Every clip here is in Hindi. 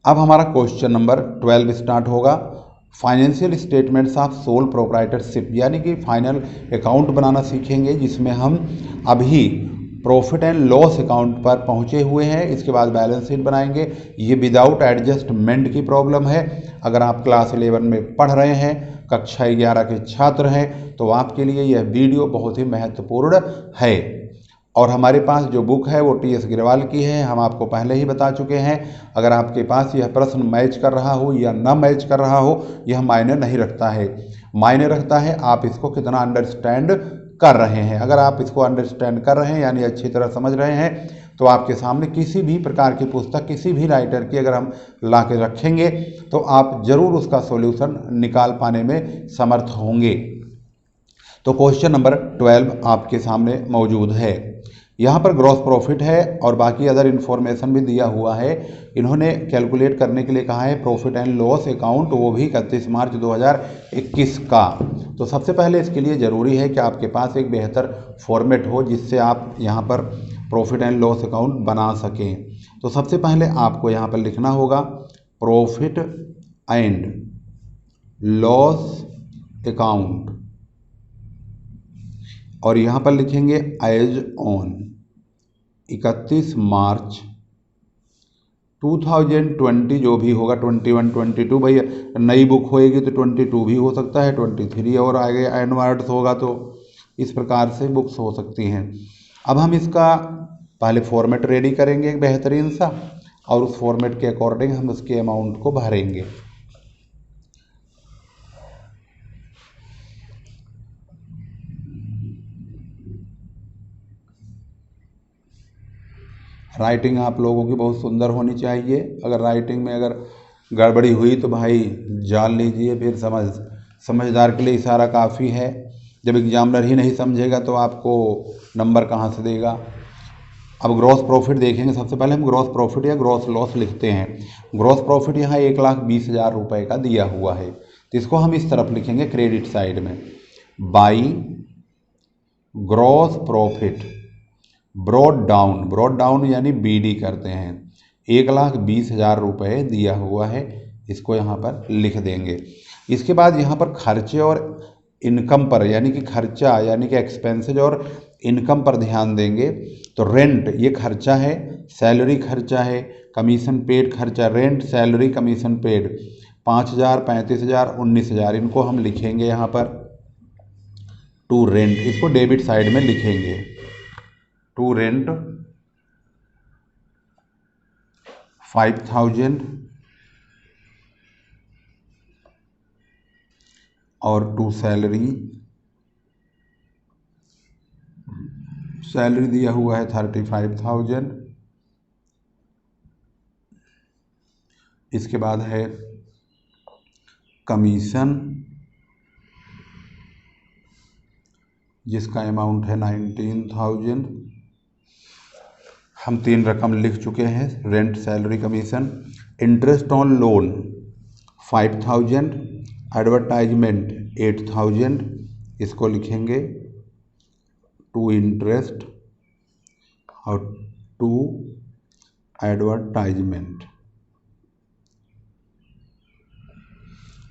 अब हमारा क्वेश्चन नंबर 12 स्टार्ट होगा। Financial statements of sole proprietorship, यानी कि फाइनल अकाउंट बनाना सीखेंगे, जिसमें हम अभी प्रॉफिट एंड लॉस अकाउंट पर पहुंचे हुए हैं। इसके बाद बैलेंस शीट बनाएंगे। ये विदाउट एडजस्टमेंट की प्रॉब्लम है। अगर आप क्लास 11 में पढ़ रहे हैं, कक्षा 11 के छात्र हैं, तो आपके लिए यह वीडियो बहुत ही महत्वपूर्ण है। और हमारे पास जो बुक है वो टी.एस. गिरवाल की है, हम आपको पहले ही बता चुके हैं। अगर आपके पास यह प्रश्न मैच कर रहा हो या न मैच कर रहा हो, यह मायने नहीं रखता है। मायने रखता है आप इसको कितना अंडरस्टैंड कर रहे हैं। अगर आप इसको अंडरस्टैंड कर रहे हैं, यानी अच्छी तरह समझ रहे हैं, तो आपके सामने किसी भी प्रकार की पुस्तक, किसी भी राइटर की अगर हम ला के रखेंगे, तो आप जरूर उसका सॉल्यूशन निकाल पाने में समर्थ होंगे। तो क्वेश्चन नंबर 12 आपके सामने मौजूद है। यहाँ पर ग्रॉस प्रॉफिट है और बाकी अदर इन्फॉर्मेशन भी दिया हुआ है। इन्होंने कैलकुलेट करने के लिए कहा है प्रॉफिट एंड लॉस अकाउंट, वो भी 31 मार्च 2021 का। तो सबसे पहले इसके लिए ज़रूरी है कि आपके पास एक बेहतर फॉर्मेट हो, जिससे आप यहाँ पर प्रॉफिट एंड लॉस अकाउंट बना सकें। तो सबसे पहले आपको यहाँ पर लिखना होगा प्रॉफिट एंड लॉस अकाउंट, और यहाँ पर लिखेंगे एज ऑन 31 मार्च 2020, जो भी होगा 21, 22, भाई नई बुक होएगी तो 22 भी हो सकता है, 23 और आगे एनवर्ड्स होगा तो इस प्रकार से बुक्स हो सकती हैं। अब हम इसका पहले फॉर्मेट रेडी करेंगे एक बेहतरीन सा, और उस फॉर्मेट के अकॉर्डिंग हम उसके अमाउंट को भरेंगे। राइटिंग आप लोगों की बहुत सुंदर होनी चाहिए। अगर राइटिंग में अगर गड़बड़ी हुई तो भाई जान लीजिए, फिर समझदार के लिए इशारा काफ़ी है। जब एग्जामिनर ही नहीं समझेगा तो आपको नंबर कहाँ से देगा। अब ग्रॉस प्रॉफिट देखेंगे। सबसे पहले हम ग्रॉस प्रॉफिट या ग्रॉस लॉस लिखते हैं। ग्रॉस प्रॉफिट यहाँ 1,20,000 रुपये का दिया हुआ है, तो इसको हम इस तरफ लिखेंगे क्रेडिट साइड में, by gross profit brought down यानी बीडी करते हैं, 1,20,000 रुपये दिया हुआ है, इसको यहाँ पर लिख देंगे। इसके बाद यहाँ पर खर्चे और इनकम पर, यानी कि खर्चा यानी कि एक्सपेंसेज और इनकम पर ध्यान देंगे। तो रेंट ये खर्चा है, सैलरी खर्चा है, कमीशन पेड खर्चा, रेंट सैलरी कमीशन पेड 5,000, 35,000, 19,000, इनको हम लिखेंगे यहाँ पर टू रेंट, इसको डेबिट साइड में लिखेंगे। टू रेंट 5,000 और टू सैलरी दिया हुआ है 35,000। इसके बाद है कमीशन, जिसका अमाउंट है 19,000। हम 3 रकम लिख चुके हैं, rent salary commission. Interest on loan 5,000, advertisement 8,000, इसको लिखेंगे टू इंटरेस्ट और टू एडवर्टाइजमेंट।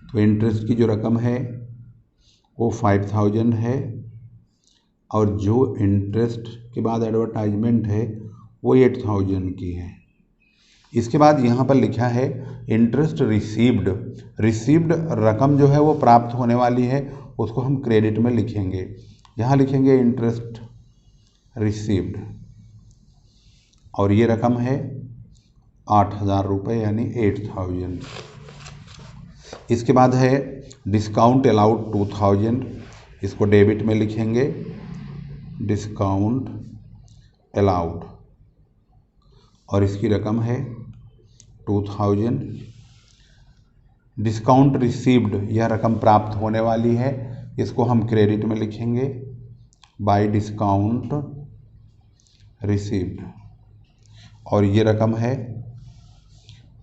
तो इंटरेस्ट की जो रकम है वो 5,000 है, और जो इंटरेस्ट के बाद एडवर्टाइजमेंट है वो 8,000 की है। इसके बाद यहाँ पर लिखा है इंटरेस्ट रिसीव्ड रकम जो है वो प्राप्त होने वाली है, उसको हम क्रेडिट में लिखेंगे। यहाँ लिखेंगे इंटरेस्ट रिसीव्ड, और ये रकम है 8,000 रुपये यानी 8,000। इसके बाद है डिस्काउंट अलाउड 2,000, इसको डेबिट में लिखेंगे, डिस्काउंट अलाउड, और इसकी रकम है 2,000। डिस्काउंट रिसीव्ड यह रकम प्राप्त होने वाली है, इसको हम क्रेडिट में लिखेंगे बाय डिस्काउंट रिसीव्ड, और ये रकम है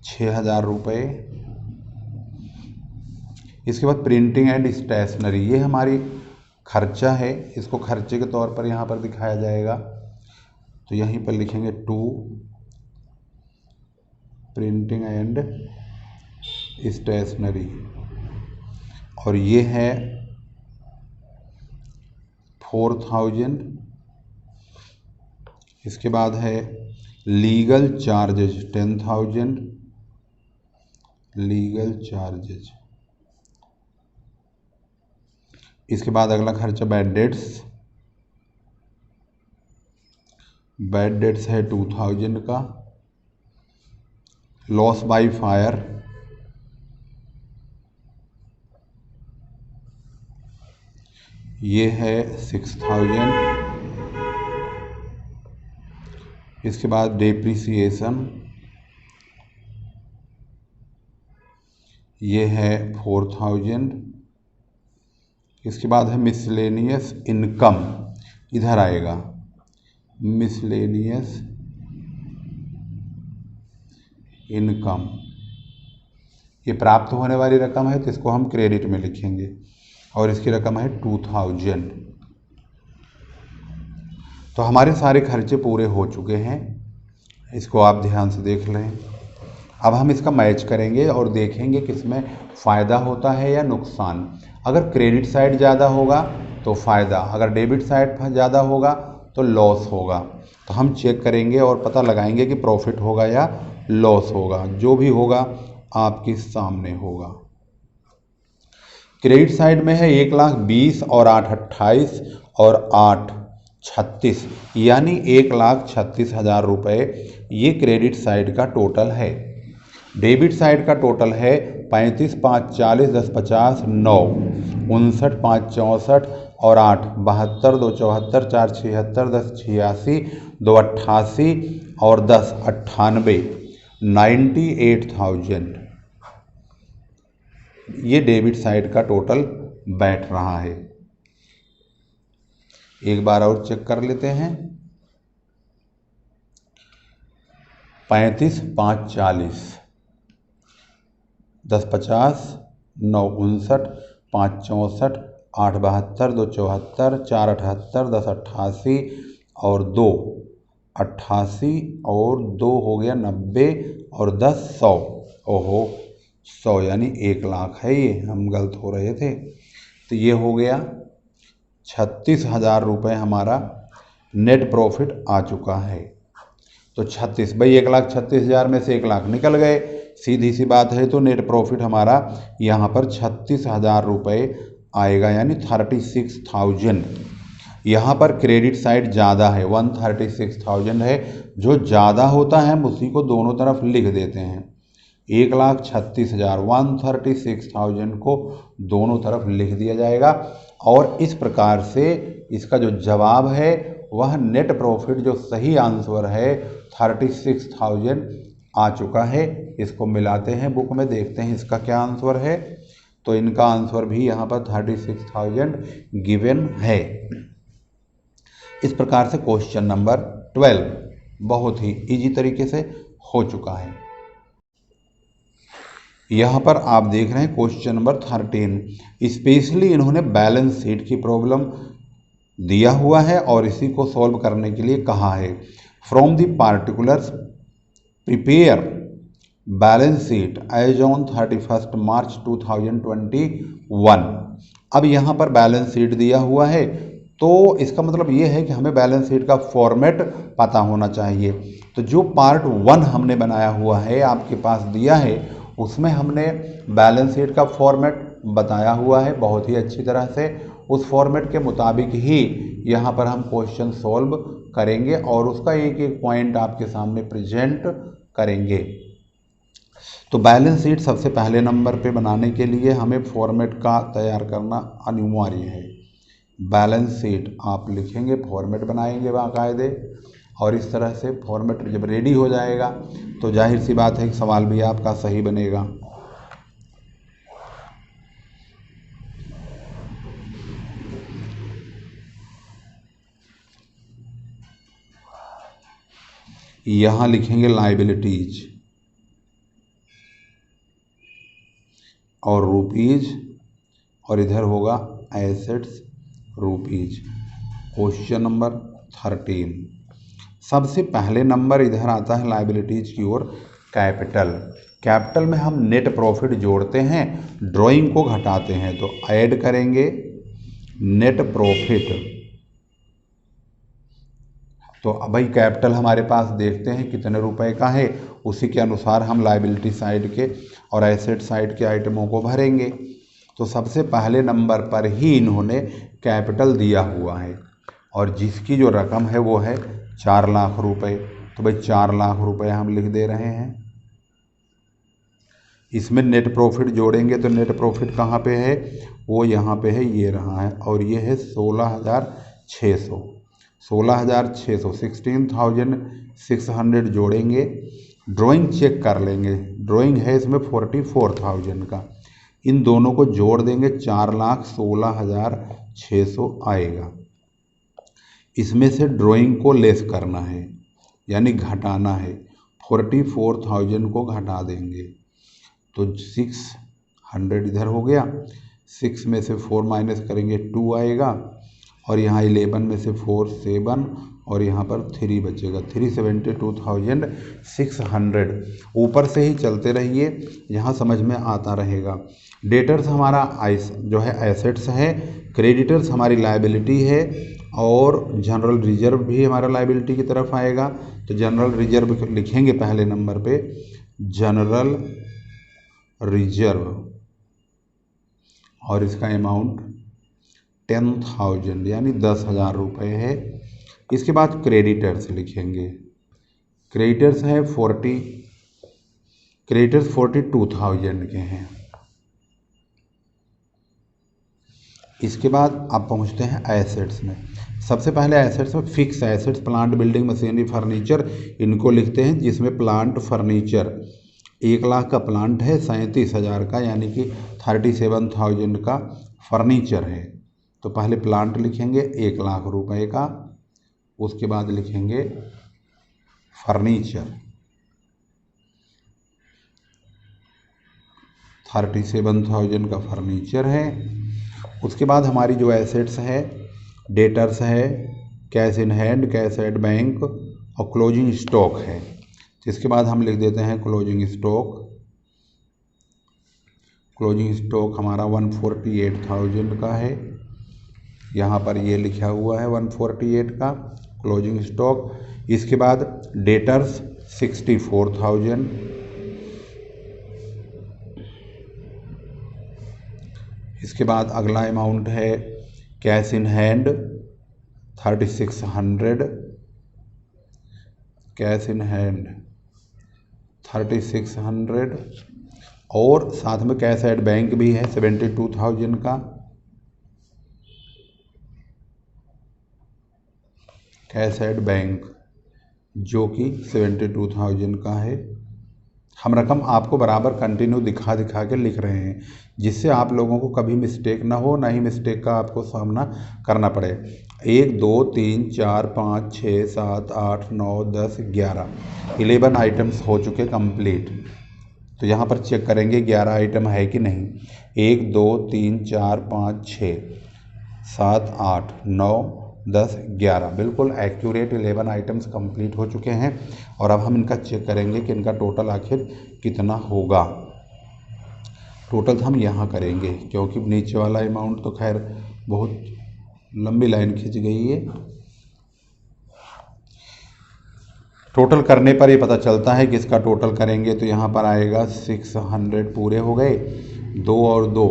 6,000 रुपये। इसके बाद प्रिंटिंग एंड स्टेशनरी, ये हमारी खर्चा है, इसको खर्चे के तौर पर यहाँ पर दिखाया जाएगा। तो यहीं पर लिखेंगे टू प्रिंटिंग एंड स्टेशनरी, और ये है 4000। इसके बाद है लीगल चार्जेज 10,000, लीगल चार्जेज। इसके बाद अगला खर्चा बैड डेट्स, बैड डेट्स है 2000 का। लॉस बाय फायर, ये है 6000। इसके बाद डेप्रिसिएशन, ये है 4000। इसके बाद है मिसलेनियस इनकम, इधर आएगा मिसलेनियस इनकम, ये प्राप्त होने वाली रकम है तो इसको हम क्रेडिट में लिखेंगे, और इसकी रकम है 2000। तो हमारे सारे खर्चे पूरे हो चुके हैं, इसको आप ध्यान से देख लें। अब हम इसका मैच करेंगे और देखेंगे किसमें फ़ायदा होता है या नुकसान। अगर क्रेडिट साइड ज़्यादा होगा तो फ़ायदा, अगर डेबिट साइड ज़्यादा होगा तो लॉस होगा। तो हम चेक करेंगे और पता लगाएंगे कि प्रॉफिट होगा या लॉस होगा। जो भी होगा आपके सामने होगा। क्रेडिट साइड में है 1,20,000 और 8 28 और 8 36, यानी 1,36,000 रुपये ये क्रेडिट साइड का टोटल है। डेबिट साइड का टोटल है 35 5 40 10 50 9 59 5 64 और 8 72 2 74 4 76 10 86 2 88 और 10 98 98,000। ये डेबिट साइड का टोटल बैठ रहा है। एक बार और चेक कर लेते हैं। 35 5 40 10 50 9 59 5 64 8 72 2 74 4 78 10 88 और 2 88 और 2 हो गया 90 और 10 100। ओहो 100 यानी 1,00,000 है, ये हम गलत हो रहे थे। तो ये हो गया 36,000 रुपये हमारा नेट प्रॉफिट आ चुका है। तो 36 भाई 1,36,000 में से 1,00,000 निकल गए, सीधी सी बात है। तो नेट प्रॉफिट हमारा यहाँ पर 36,000 रुपये आएगा, यानी 36,000। यहाँ पर क्रेडिट साइड ज़्यादा है, 136,000 है। जो ज़्यादा होता है हम उसी को दोनों तरफ लिख देते हैं। 1,36,000 136,000 को दोनों तरफ लिख दिया जाएगा। और इस प्रकार से इसका जो जवाब है वह नेट प्रॉफिट, जो सही आंसर है 36,000 आ चुका है। इसको मिलाते हैं बुक में, देखते हैं इसका क्या आंसर है। तो इनका आंसर भी यहाँ पर 36,000 गिवन है। इस प्रकार से क्वेश्चन नंबर 12 बहुत ही इजी तरीके से हो चुका है। यहाँ पर आप देख रहे हैं क्वेश्चन नंबर 13। स्पेशली इन्होंने बैलेंस शीट की प्रॉब्लम दिया हुआ है और इसी को सॉल्व करने के लिए कहा है। From the particulars prepare balance sheet as on 31 March 2021। अब यहाँ पर बैलेंस शीट दिया हुआ है, तो इसका मतलब ये है कि हमें बैलेंस शीट का फॉर्मेट पता होना चाहिए। तो जो पार्ट 1 हमने बनाया हुआ है, आपके पास दिया है, उसमें हमने बैलेंस शीट का फॉर्मेट बताया हुआ है बहुत ही अच्छी तरह से। उस फॉर्मेट के मुताबिक ही यहाँ पर हम क्वेश्चन सॉल्व करेंगे और उसका एक एक पॉइंट आपके सामने प्रेजेंट करेंगे। तो बैलेंस शीट सबसे पहले नंबर पे बनाने के लिए हमें फॉर्मेट का तैयार करना अनिवार्य है। बैलेंस शीट आप लिखेंगे, फॉर्मेट बनाएंगे बाकायदे, और इस तरह से फॉर्मेट जब रेडी हो जाएगा तो जाहिर सी बात है कि सवाल भी आपका सही बनेगा। यहाँ लिखेंगे लायबिलिटीज और रुपीज, और इधर होगा एसेट्स रुपीज। क्वेश्चन नंबर 13 सबसे पहले नंबर इधर आता है लायबिलिटीज की ओर कैपिटल। कैपिटल में हम नेट प्रॉफिट जोड़ते हैं, ड्राइंग को घटाते हैं, तो ऐड करेंगे नेट प्रॉफिट। तो अब भाई कैपिटल हमारे पास देखते हैं कितने रुपए का है, उसी के अनुसार हम लायबिलिटी साइड के और एसेट साइड के आइटमों को भरेंगे। तो सबसे पहले नंबर पर ही इन्होंने कैपिटल दिया हुआ है और जिसकी जो रकम है वो है 4 लाख रुपए। तो भाई 4 लाख रुपए हम लिख दे रहे हैं। इसमें नेट प्रॉफिट जोड़ेंगे तो नेट प्रॉफिट कहाँ पे है, वो यहाँ पे है, ये रहा है, और ये है 16,600। 16,600 16,600 जोड़ेंगे। ड्राइंग चेक कर लेंगे, ड्राइंग है इसमें 44,000 का, इन दोनों को जोड़ देंगे 4,16,600 आएगा। इसमें से ड्राइंग को लेस करना है यानी घटाना है, 44,000 को घटा देंगे तो 600 इधर हो गया, 6 में से 4 माइनस करेंगे 2 आएगा, और यहाँ 11 में से 4 7 और यहाँ पर 3 बचेगा, 372,600। ऊपर से ही चलते रहिए, यहाँ समझ में आता रहेगा। डेटर्स हमारा जो है एसेट्स है, क्रेडिटर्स हमारी लायबिलिटी है, और जनरल रिजर्व भी हमारा लायबिलिटी की तरफ आएगा। तो जनरल रिजर्व लिखेंगे पहले नंबर पे, जनरल रिजर्व, और इसका अमाउंट 10,000 यानी 10,000 रुपये है। इसके बाद क्रेडिटर्स लिखेंगे, क्रेडिटर्स है 42,000 के हैं। इसके बाद आप पहुंचते हैं एसेट्स में। सबसे पहले एसेट्स में fix assets, plant, building, machinery, furniture, इनको लिखते हैं, जिसमें प्लांट फर्नीचर 1 लाख का प्लांट है, 37,000 का यानी कि 37,000 का फर्नीचर है। तो पहले प्लांट लिखेंगे 1 लाख रुपए का, उसके बाद लिखेंगे फर्नीचर 37,000 का फर्नीचर है। उसके बाद हमारी जो एसेट्स है, डेटर्स है, cash in hand, cash at bank और क्लोजिंग स्टॉक है। तो इसके बाद हम लिख देते हैं क्लोजिंग स्टॉक। क्लोजिंग स्टॉक हमारा 148,000 का है, यहाँ पर ये लिखा हुआ है 148 का क्लोजिंग स्टॉक। इसके बाद डेटर्स 64,000, इसके बाद अगला अमाउंट है cash in hand 3,600, cash in hand 3,600, और साथ में कैश एट बैंक भी है 72,000 का, कैश एट बैंक जो कि 72,000 का है। हम रकम आपको बराबर कंटिन्यू दिखा के लिख रहे हैं, जिससे आप लोगों को कभी मिस्टेक ना हो, ना ही मिस्टेक का आपको सामना करना पड़े। 1 2 3 4 5 6 7 8 9 10 11 आइटम्स हो चुके कंप्लीट। तो यहाँ पर चेक करेंगे 11 आइटम है कि नहीं। 1 2 3 4 5 6 7 8 9 10 11 बिल्कुल एक्यूरेट 11 आइटम्स कंप्लीट हो चुके हैं। और अब हम इनका चेक करेंगे कि इनका टोटल आखिर कितना होगा। टोटल हम यहाँ करेंगे, क्योंकि नीचे वाला अमाउंट तो खैर बहुत लंबी लाइन खिंच गई है। टोटल करने पर ये पता चलता है कि इसका टोटल करेंगे तो यहाँ पर आएगा 600 पूरे हो गए, 2 और 2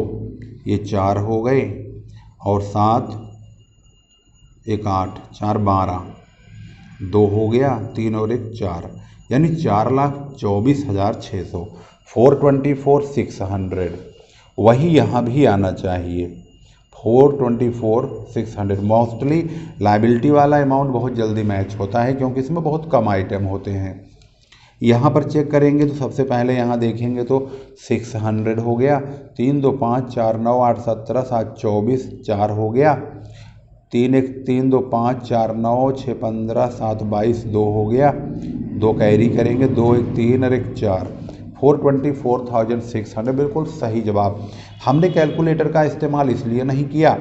ये 4 हो गए, और 7 1 8 4 12 2 हो गया, 3 और 1 4 यानी 4,24,600 424,600। वही यहाँ भी आना चाहिए 424,600। मोस्टली लाइबिलिटी वाला अमाउंट बहुत जल्दी मैच होता है, क्योंकि इसमें बहुत कम आइटम होते हैं। यहाँ पर चेक करेंगे तो सबसे पहले यहाँ देखेंगे तो 600 हो गया, 3 2 5 4 9 8 17 7 24 4 हो गया, 3 1 3 2 5 4 9 6 15 7 22 2 हो गया, 2 कैरी करेंगे, 2 1 3 और 1 4 424,600 बिल्कुल सही जवाब। हमने कैलकुलेटर का इस्तेमाल इसलिए नहीं किया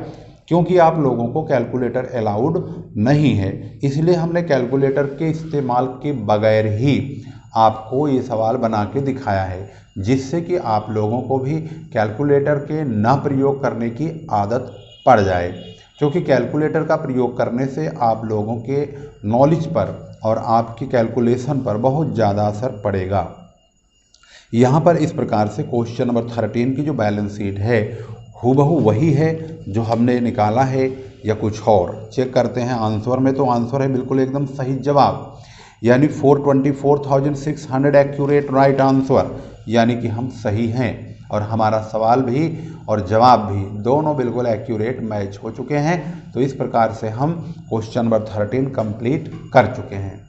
क्योंकि आप लोगों को कैलकुलेटर अलाउड नहीं है, इसलिए हमने कैलकुलेटर के इस्तेमाल के बगैर ही आपको ये सवाल बना के दिखाया है, जिससे कि आप लोगों को भी कैलकुलेटर के ना प्रयोग करने की आदत पड़ जाए, क्योंकि कैलकुलेटर का प्रयोग करने से आप लोगों के नॉलेज पर और आपकी कैलकुलेशन पर बहुत ज़्यादा असर पड़ेगा। यहाँ पर इस प्रकार से क्वेश्चन नंबर 13 की जो बैलेंस शीट है हूबहू वही है जो हमने निकाला है या कुछ और। चेक करते हैं आंसर में, तो आंसर है बिल्कुल एकदम सही जवाब, यानी 424,600 एक्यूरेट राइट आंसर, यानी कि हम सही हैं और हमारा सवाल भी और जवाब भी दोनों बिल्कुल एक्यूरेट मैच हो चुके हैं। तो इस प्रकार से हम क्वेश्चन नंबर 13 कंप्लीट कर चुके हैं।